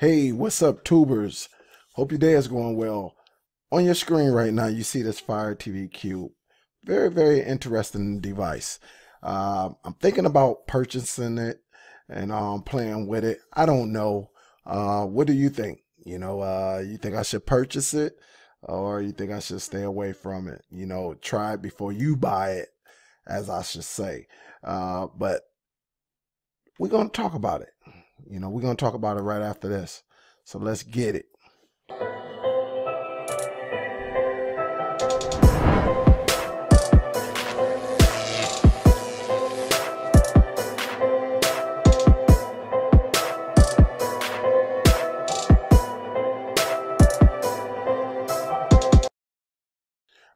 Hey, what's up, tubers? Hope your day is going well. On your screen right now, you see this Fire TV Cube. Very, very interesting device. I'm thinking about purchasing it and playing with it. I don't know. What do you think? You think I should purchase it, or you think I should stay away from it? Try it before you buy it, as I should say. But we're going to talk about it. We're going to talk about it right after this. So let's get it.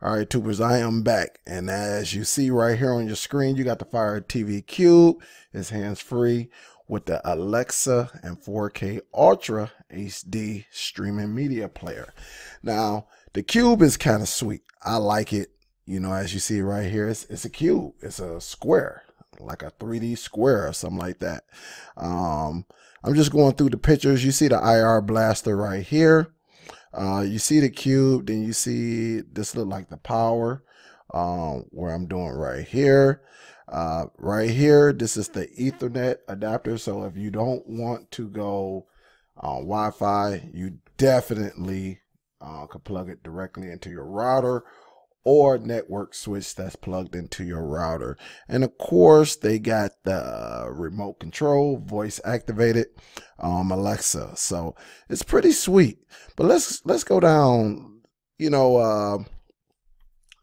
All right, tubers, I am back. And as you see right here on your screen, you got the Fire TV Cube. It's hands-free with the Alexa and 4K Ultra HD streaming media player. Now, the Cube is kind of sweet. I like it. As you see right here, it's a cube. It's a square, like a 3D square or something like that. I'm just going through the pictures. You see the IR blaster right here. You see the cube, then you see this look like the power, where I'm doing right here. Right here, this is the Ethernet adapter. So if you don't want to go Wi-Fi, you definitely could plug it directly into your router or network switch that's plugged into your router. And of course, they got the remote control, voice activated Alexa. So it's pretty sweet. But let's go down.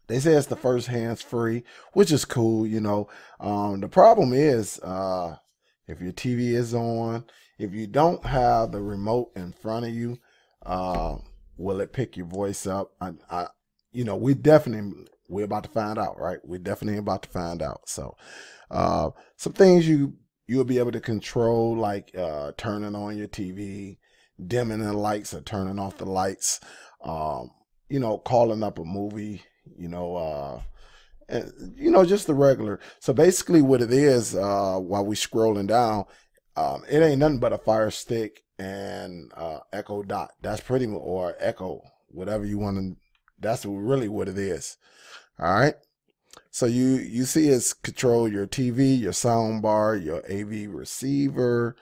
They say it's the first hands-free, which is cool. The problem is if your TV is on, if you don't have the remote in front of you, will it pick your voice up? We're about to find out, right? We're definitely about to find out. So some things you'll be able to control, like turning on your TV, dimming the lights or turning off the lights, calling up a movie, just the regular. So basically what it is, while we scrolling down, it ain't nothing but a Fire Stick and Echo Dot. That's pretty much, or Echo, whatever you want to. That's really what it is. All right. So you see it's control your TV, your sound bar, your AV receiver,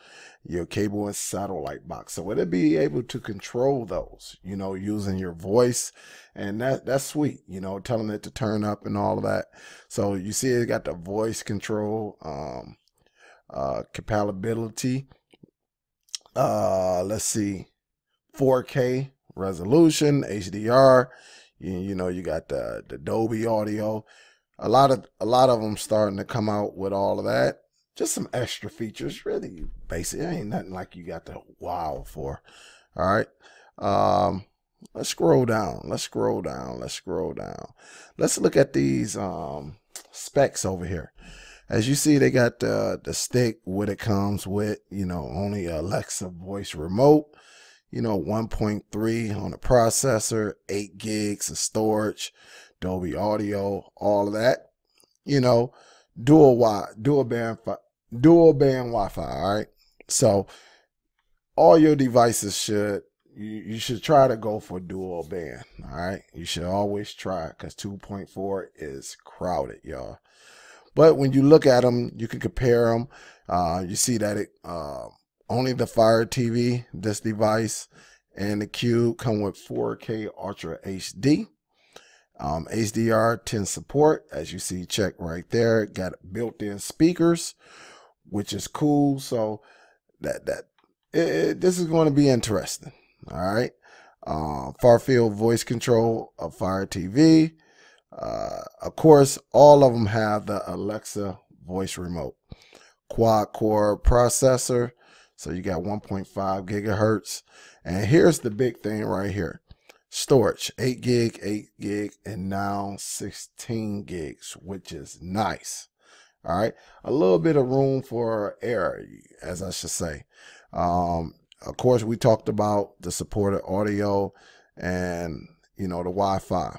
your cable and satellite box. So it'll be able to control those, using your voice. And that's sweet, telling it to turn up and all of that. So you see it got the voice control, compatibility. Let's see, 4K resolution, HDR. You got the Dolby audio. A lot of them starting to come out with all of that. Just some extra features, really basic. It ain't nothing like you got to wow for. All right. Let's scroll down. Let's look at these specs over here. As you see, they got the stick, what it comes with, only Alexa voice remote, 1.3 on the processor, 8 gigs of storage, Dolby audio, all of that, dual band Wi-Fi. All right. So all your devices you should try to go for dual band. All right. You should always try it, because 2.4 is crowded, y'all. But when you look at them, you can compare them. You see that it only the Fire TV, this device, and the Cube come with 4K Ultra HD. HDR10 support, as you see, check right there. Got built-in speakers, which is cool. So this is going to be interesting. All right. Far field voice control of Fire TV. Of course, all of them have the Alexa voice remote. Quad core processor. So you got 1.5 gigahertz. And here's the big thing right here. Storage, 8 gig, and now 16 gigs, which is nice. All right. A little bit of room for error, as I should say. Of course, we talked about the supported audio and, the Wi-Fi.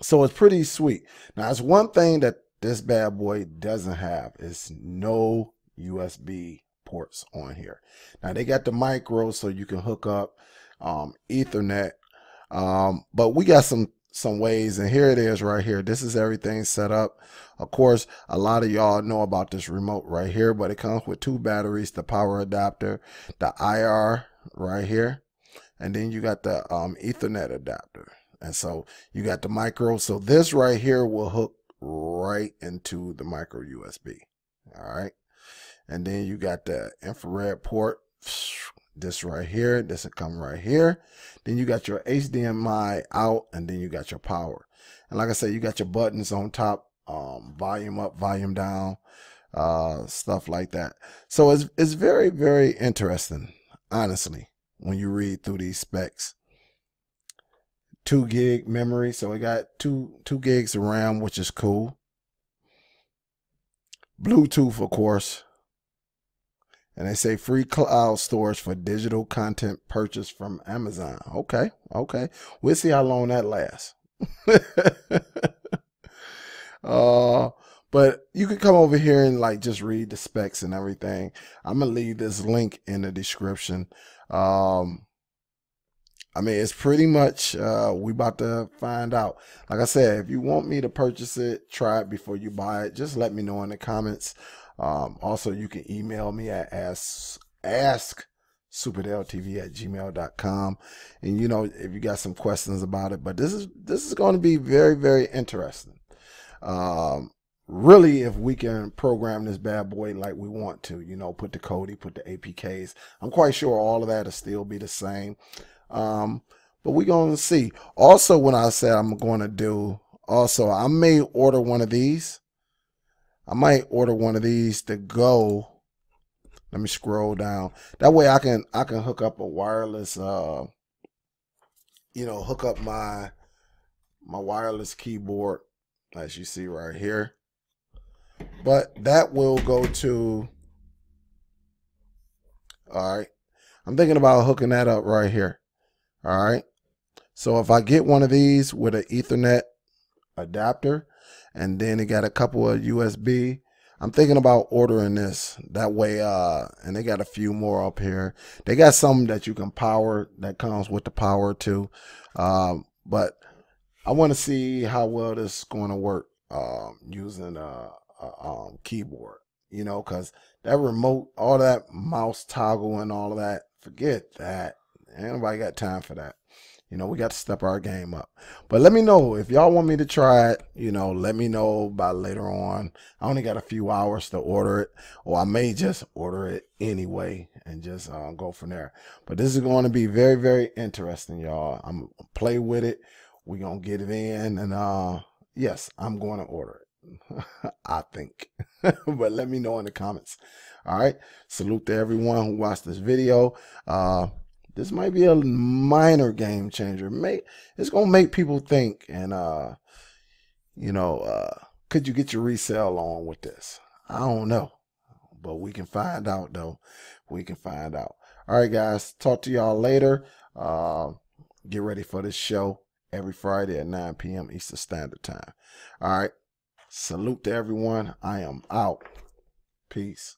So it's pretty sweet. Now, it's one thing that this bad boy doesn't have is no USB ports on here. Now they got the micro, so you can hook up Ethernet, but we got some ways, and here it is right here. This is everything set up. Of course, a lot of y'all know about this remote right here, but it comes with 2 batteries, the power adapter, the IR right here, and then you got the Ethernet adapter. And so you got the micro. So this right here will hook right into the micro USB. All right. And then you got the infrared port. This right here. This will come right here. Then you got your HDMI out, and then you got your power. And like I said, you got your buttons on top, volume up, volume down, stuff like that. So it's very, very interesting, honestly, when you read through these specs. 2 gig memory, so it got 2 gigs of RAM, which is cool. Bluetooth, of course, and they say free cloud storage for digital content purchased from Amazon. Okay, we'll see how long that lasts. But you can come over here and like just read the specs and everything. I'm gonna leave this link in the description. I mean, it's pretty much, we about to find out. Like I said, if you want me to purchase it, try it before you buy it. Just let me know in the comments. Also, you can email me at ask.superdell-TV@gmail.com. And, you know, if you got some questions about it. But this is going to be very, very interesting. Really, if we can program this bad boy like we want to, you know, put the code, put the APKs. I'm quite sure all of that will still be the same. But we're going to see. Also, when I said I'm going to do, also, I may order one of these. I might order one of these to go. Let me scroll down. That way I can hook up a wireless, you know, hook up my wireless keyboard, as you see right here. But that will go to, all right. I'm thinking about hooking that up right here. All right. So if I get one of these with an Ethernet adapter, and then it got a couple of USB, I'm thinking about ordering this that way. And they got a few more up here. They got some that you can power, that comes with the power too. But I want to see how well this is going to work using a keyboard, you know, because that remote, all that mouse toggle and all of that, forget that. Ain't nobody got time for that. You know, we got to step our game up. But let me know if y'all want me to try it. You know, let me know by later on. I only got a few hours to order it, or I may just order it anyway and just go from there. But this is going to be very, very interesting, y'all. I'm gonna play with it. We're going to get it in, and yes, I'm going to order it. I think. But let me know in the comments. All right. Salute to everyone who watched this video. This might be a minor game changer. It's gonna make people think, and you know, could you get your resale on with this? I don't know, but we can find out though. We can find out. All right, guys. Talk to y'all later. Get ready for this show every Friday at 9 p.m. Eastern Standard Time. All right. Salute to everyone. I am out. Peace.